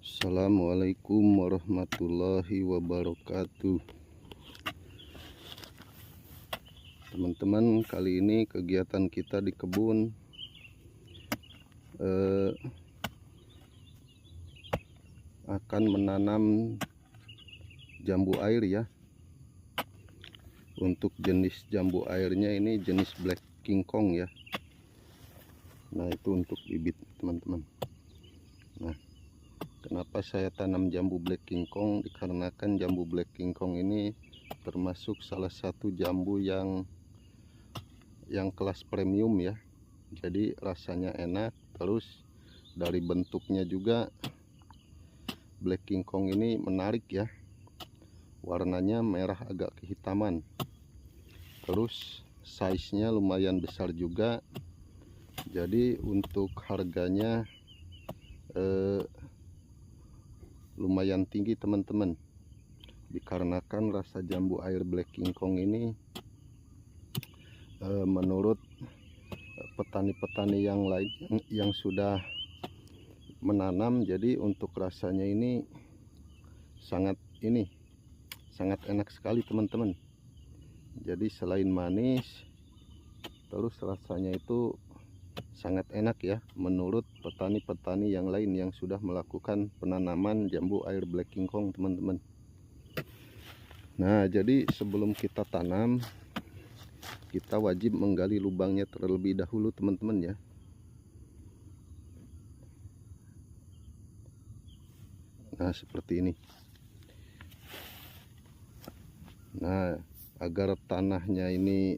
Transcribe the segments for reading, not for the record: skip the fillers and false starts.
Assalamualaikum warahmatullahi wabarakatuh. Teman-teman, kali ini kegiatan kita di kebun akan menanam jambu air ya. Untuk jenis jambu airnya ini jenis Black King Kong ya. Nah, itu untuk bibit teman-teman. Nah, kenapa saya tanam jambu Black King Kong? Dikarenakan jambu Black King Kong ini termasuk salah satu jambu yang kelas premium ya. Jadi rasanya enak, terus dari bentuknya juga Black King Kong ini menarik ya. Warnanya merah agak kehitaman. Terus size-nya lumayan besar juga. Jadi untuk harganya lumayan tinggi teman-teman, dikarenakan rasa jambu air Black King Kong ini menurut petani-petani yang lain yang sudah menanam, jadi untuk rasanya ini sangat enak sekali teman-teman. Jadi selain manis, terus rasanya itu sangat enak ya menurut petani-petani yang lain yang sudah melakukan penanaman jambu air Black King Kong teman-teman. Nah, jadi sebelum kita tanam, kita wajib menggali lubangnya terlebih dahulu teman-teman ya. Nah, seperti ini. Nah, agar tanahnya ini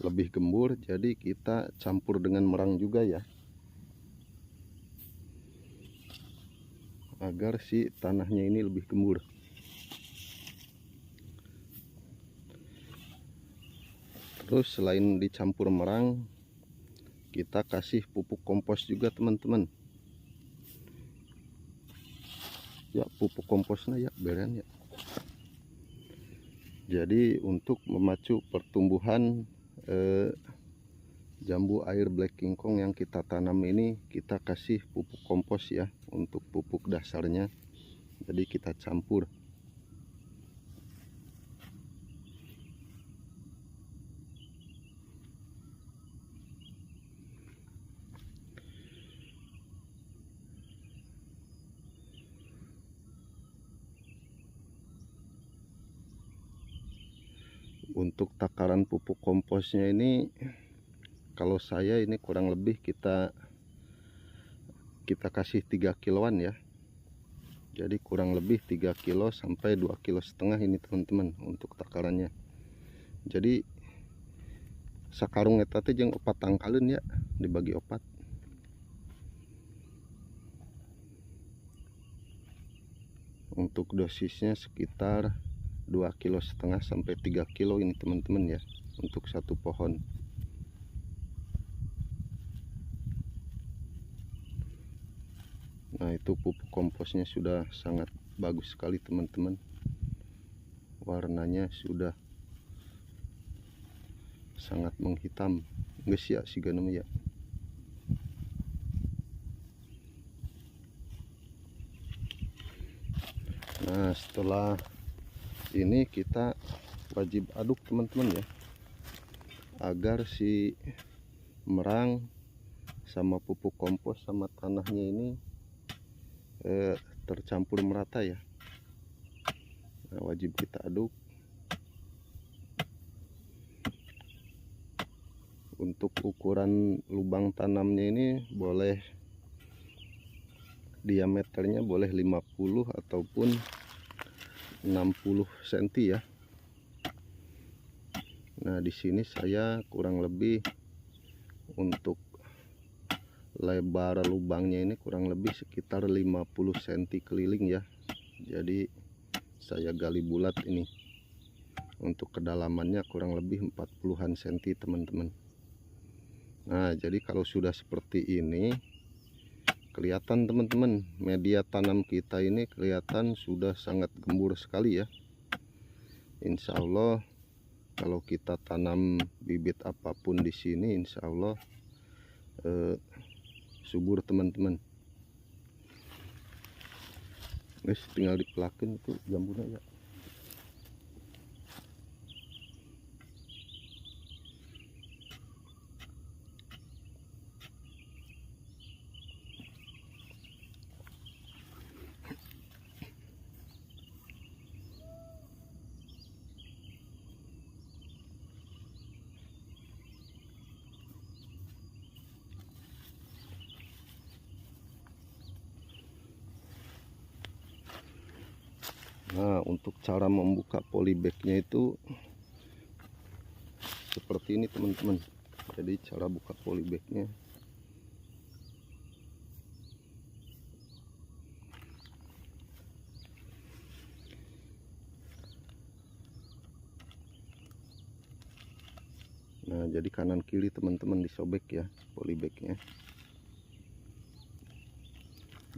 lebih gembur, jadi kita campur dengan merang juga ya, agar si tanahnya ini lebih gembur. Terus selain dicampur merang, kita kasih pupuk kompos juga teman-teman. Ya, pupuk komposnya ya beren ya. Jadi untuk memacu pertumbuhan jambu air Black King Kong yang kita tanam ini, kita kasih pupuk kompos ya untuk pupuk dasarnya. Jadi kita campur. Untuk takaran pupuk komposnya ini, kalau saya ini kurang lebih kita kasih 3 kiloan ya. Jadi kurang lebih 3 kilo sampai 2,5 kilo ini teman-teman untuk takarannya. Jadi sakarung eta teh jeung opat tangkaleun ya, dibagi opat. Untuk dosisnya sekitar 2,5 kilo sampai 3 kilo ini teman-teman ya, untuk satu pohon. Nah, itu pupuk komposnya sudah sangat bagus sekali teman-teman. Warnanya sudah sangat menghitam. Geus ya siga nama ya. Nah, setelah ini kita wajib aduk teman-teman ya, agar si merang sama pupuk kompos sama tanahnya ini tercampur merata ya. Nah, wajib kita aduk. Untuk ukuran lubang tanamnya ini boleh diameternya boleh 50 ataupun 60 cm ya. Nah, di sini saya kurang lebih untuk lebar lubangnya ini kurang lebih sekitar 50 cm keliling ya. Jadi saya gali bulat ini. Untuk kedalamannya kurang lebih 40-an cm teman-teman. Nah, jadi kalau sudah seperti ini, kelihatan teman-teman, media tanam kita ini kelihatan sudah sangat gembur sekali ya. Insya Allah kalau kita tanam bibit apapun di sini, insya Allah subur teman-teman. Guys, tinggal dipelakin itu jambunya ya. Nah, untuk cara membuka polybagnya itu seperti ini teman-teman. Jadi cara buka polybagnya, nah jadi kanan kiri teman-teman disobek ya polybagnya.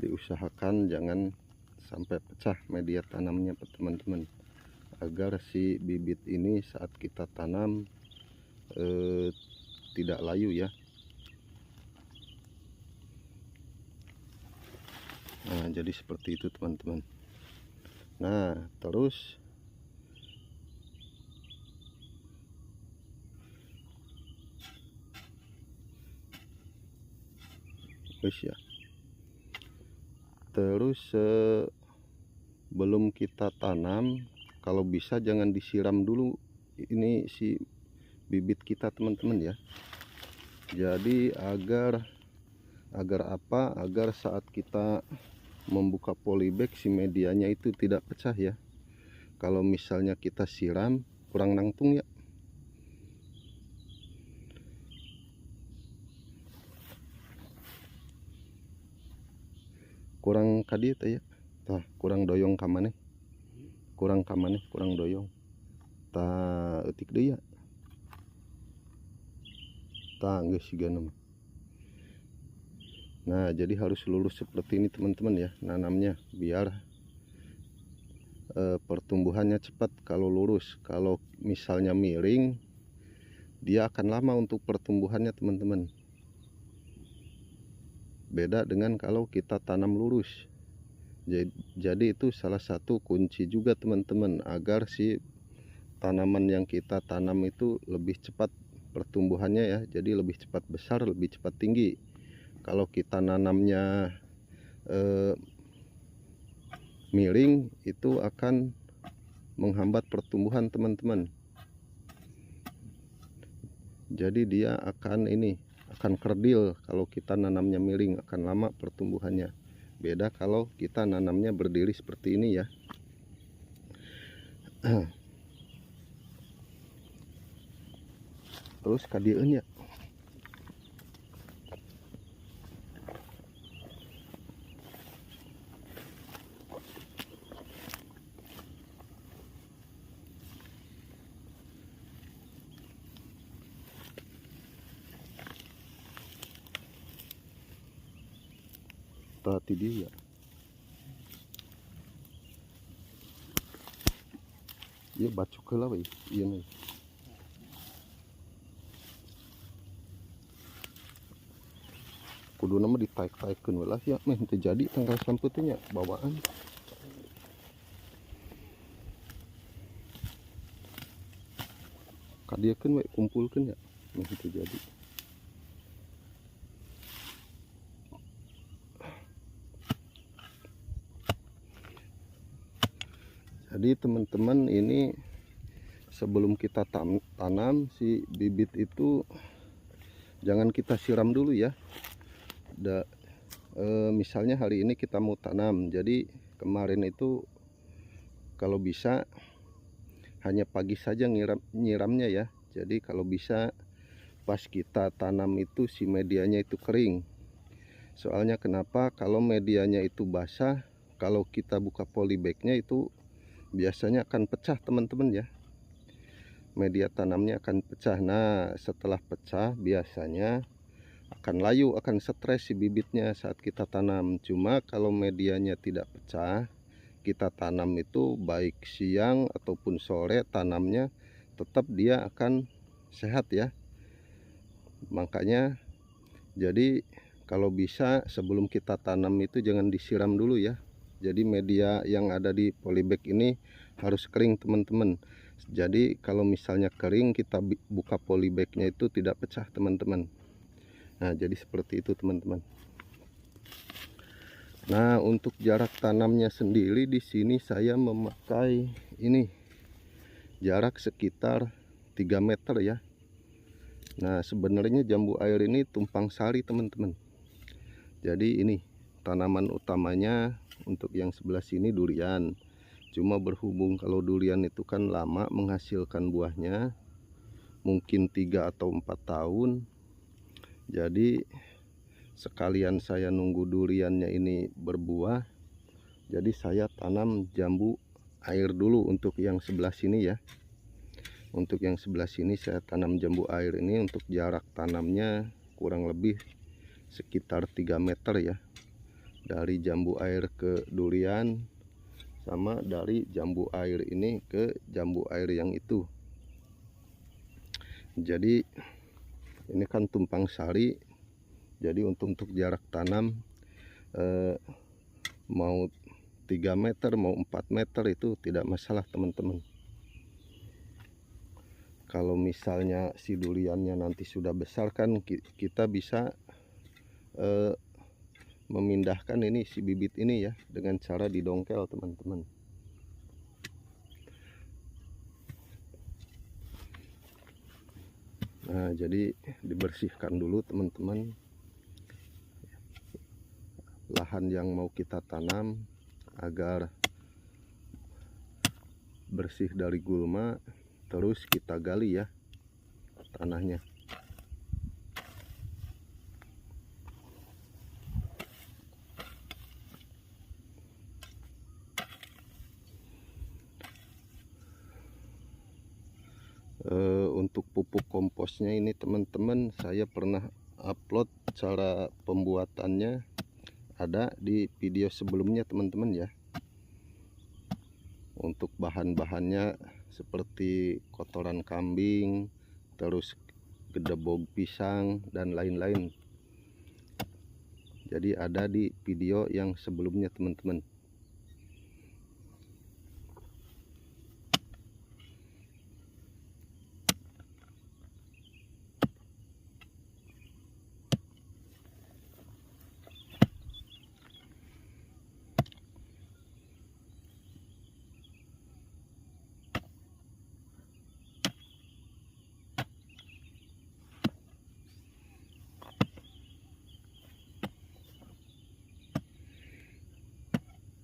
Diusahakan jangan sampai pecah media tanamnya teman-teman, agar si bibit ini saat kita tanam tidak layu ya. Nah, jadi seperti itu teman-teman. Nah, terus ya. Terus sebelum kita tanam, kalau bisa jangan disiram dulu ini si bibit kita teman-teman ya. Jadi agar apa? Agar saat kita membuka polybag si medianya itu tidak pecah ya. Kalau misalnya kita siram kurang nangtung ya. Kurang kadi ya. Tah, kurang doyong kamane. Kurang doyong. Tah eutik deui ya. Tah geus siga. Nah, jadi harus lurus seperti ini teman-teman ya nanamnya, biar pertumbuhannya cepat kalau lurus. Kalau misalnya miring, dia akan lama untuk pertumbuhannya teman-teman. Beda dengan kalau kita tanam lurus. Jadi itu salah satu kunci juga teman-teman, agar si tanaman yang kita tanam itu lebih cepat pertumbuhannya ya. Jadi lebih cepat besar, lebih cepat tinggi. Kalau kita nanamnya miring, itu akan menghambat pertumbuhan teman-teman. Jadi dia akan kerdil. Kalau kita nanamnya miring akan lama pertumbuhannya. Beda kalau kita nanamnya berdiri seperti ini ya. Terus kadieun ya. Tadi dia. Iya bacuk heula we. Ieu mah. Kudu nama ditaik-taikeun we lah ya, meh teu jadi tanggal sampeu teh nya bawaan. Kadiekeun we, kumpulkeun ya, meh teu jadi. Jadi teman-teman, ini sebelum kita tanam si bibit itu jangan kita siram dulu ya. Misalnya hari ini kita mau tanam, jadi kemarin itu kalau bisa hanya pagi saja nyiramnya ya. Jadi kalau bisa pas kita tanam itu si medianya itu kering. Soalnya kenapa? Kalau medianya itu basah, kalau kita buka polybagnya itu biasanya akan pecah teman-teman ya. Media tanamnya akan pecah. Nah, setelah pecah biasanya akan layu, akan stres si bibitnya saat kita tanam. Cuma kalau medianya tidak pecah, kita tanam itu baik siang ataupun sore tanamnya, tetap dia akan sehat ya. Makanya jadi kalau bisa sebelum kita tanam itu jangan disiram dulu ya. Jadi media yang ada di polybag ini harus kering teman-teman. Jadi kalau misalnya kering, kita buka polybagnya itu tidak pecah teman-teman. Nah jadi seperti itu teman-teman. Nah untuk jarak tanamnya sendiri di sini saya memakai ini jarak sekitar 3 meter ya. Nah sebenarnya jambu air ini tumpang sari teman-teman. Jadi ini tanaman utamanya untuk yang sebelah sini durian. Cuma berhubung kalau durian itu kan lama menghasilkan buahnya, mungkin 3 atau 4 tahun. Jadi sekalian saya nunggu duriannya ini berbuah, jadi saya tanam jambu air dulu untuk yang sebelah sini ya. Untuk yang sebelah sini saya tanam jambu air ini untuk jarak tanamnya kurang lebih sekitar 3 meter ya. Dari jambu air ke durian sama dari jambu air ini ke jambu air yang itu. Jadi ini kan tumpang sari. Jadi untuk jarak tanam mau 3 meter mau 4 meter itu tidak masalah teman-teman. Kalau misalnya si duriannya nanti sudah besar kan kita bisa memindahkan ini si bibit ini ya dengan cara didongkel teman-teman. Nah jadi dibersihkan dulu teman-teman lahan yang mau kita tanam agar bersih dari gulma. Terus kita gali ya tanahnya. Untuk pupuk komposnya ini teman-teman saya pernah upload cara pembuatannya, ada di video sebelumnya teman-teman ya. Untuk bahan-bahannya seperti kotoran kambing, terus gedebog pisang dan lain-lain. Jadi ada di video yang sebelumnya teman-teman.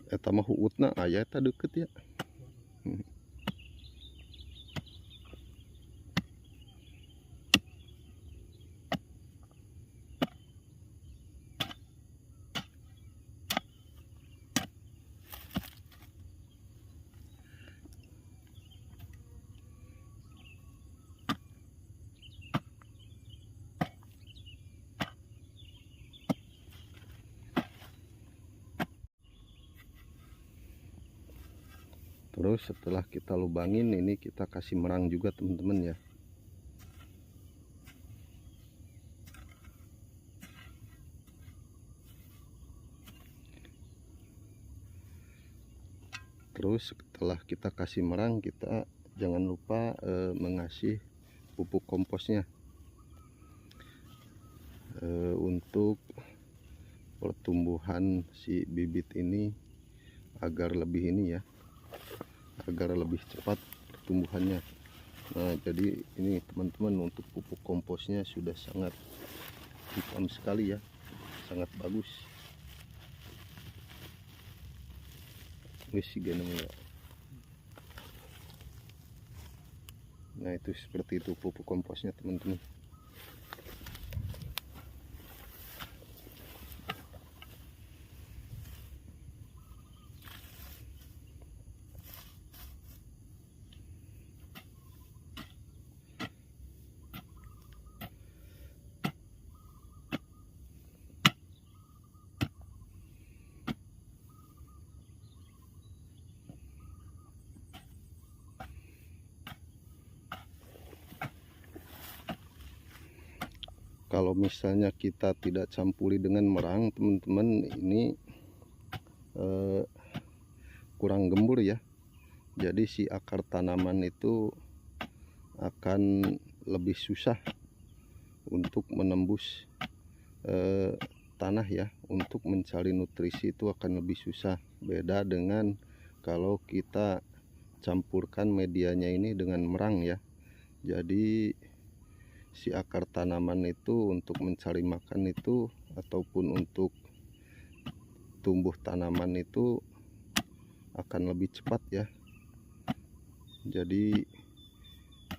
Eta mah huutna aya eta deket ya. Terus setelah kita lubangin ini kita kasih merang juga teman-teman ya. Terus setelah kita kasih merang, kita jangan lupa mengasih pupuk komposnya untuk pertumbuhan si bibit ini agar lebih ini ya, agar lebih cepat pertumbuhannya. Nah jadi ini teman-teman untuk pupuk komposnya sudah sangat hitam sekali ya, sangat bagus. Nah itu seperti itu pupuk komposnya teman-teman. Kalau misalnya kita tidak campuri dengan merang teman-teman, ini kurang gembur ya. Jadi si akar tanaman itu akan lebih susah untuk menembus tanah ya. Untuk mencari nutrisi itu akan lebih susah. Beda dengan kalau kita campurkan medianya ini dengan merang ya. Jadi si akar tanaman itu untuk mencari makan itu ataupun untuk tumbuh tanaman itu akan lebih cepat ya. Jadi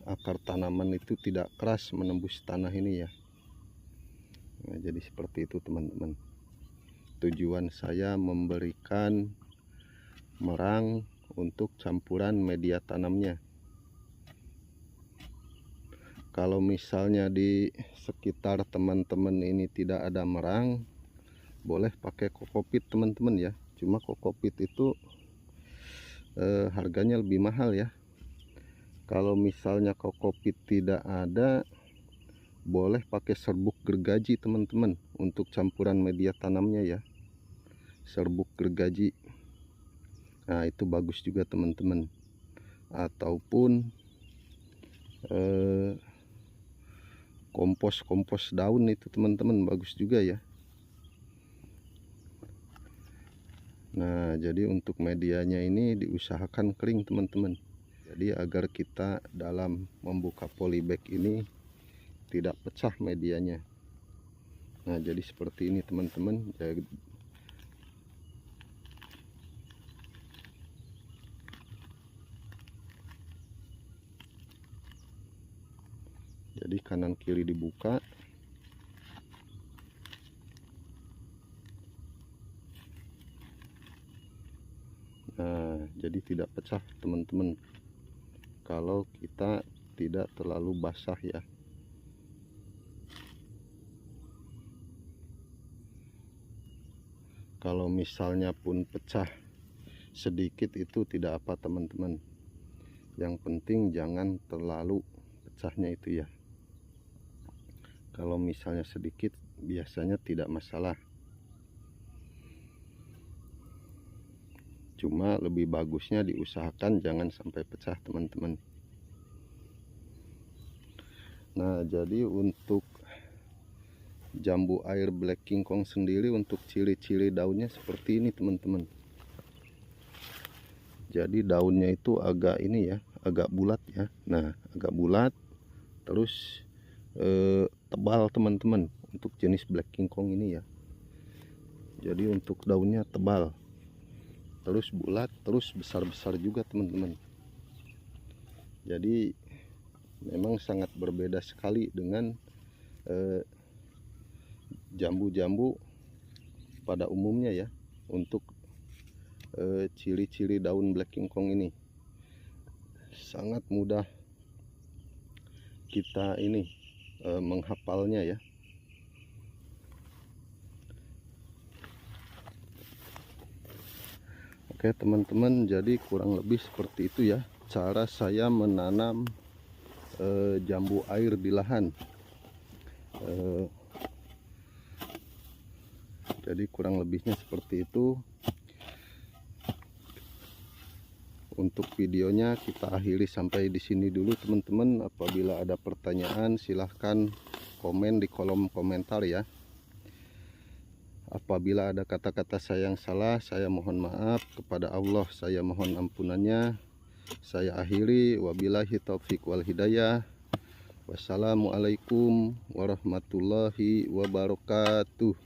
akar tanaman itu tidak keras menembus tanah ini ya. Nah, jadi seperti itu teman-teman. Tujuan saya memberikan merang untuk campuran media tanamnya. Kalau misalnya di sekitar teman-teman ini tidak ada merang, boleh pakai kokopit teman-teman ya. Cuma kokopit itu harganya lebih mahal ya. Kalau misalnya kokopit tidak ada, boleh pakai serbuk gergaji teman-teman untuk campuran media tanamnya ya. Serbuk gergaji, nah itu bagus juga teman-teman. Ataupun kompos daun itu teman-teman, bagus juga ya. Nah, jadi untuk medianya ini diusahakan kering teman-teman. Jadi agar kita dalam membuka polybag ini tidak pecah medianya. Nah, jadi seperti ini teman-teman. Jadi kanan kiri dibuka. Nah, jadi tidak pecah teman-teman kalau kita tidak terlalu basah ya. Kalau misalnya pun pecah sedikit itu tidak apa teman-teman. Yang penting jangan terlalu pecahnya itu ya. Kalau misalnya sedikit biasanya tidak masalah. Cuma lebih bagusnya diusahakan jangan sampai pecah teman-teman. Nah, jadi untuk jambu air black king kong sendiri untuk ciri-ciri daunnya seperti ini teman-teman. Jadi daunnya itu agak ini ya, agak bulat ya. Nah, agak bulat terus tebal teman-teman untuk jenis black king kong ini ya. Jadi untuk daunnya tebal, terus bulat, terus besar-besar juga teman-teman. Jadi memang sangat berbeda sekali dengan jambu-jambu pada umumnya ya. Untuk ciri-ciri daun black king kong ini sangat mudah kita ini menghafalnya ya. Oke teman-teman, jadi kurang lebih seperti itu ya cara saya menanam jambu air di lahan. Jadi kurang lebihnya seperti itu. Untuk videonya kita akhiri sampai di sini dulu teman-teman. Apabila ada pertanyaan silahkan komen di kolom komentar ya. Apabila ada kata-kata saya yang salah, saya mohon maaf kepada Allah, saya mohon ampunannya. Saya akhiri, wabillahi taufik wal hidayah. Wassalamualaikum warahmatullahi wabarakatuh.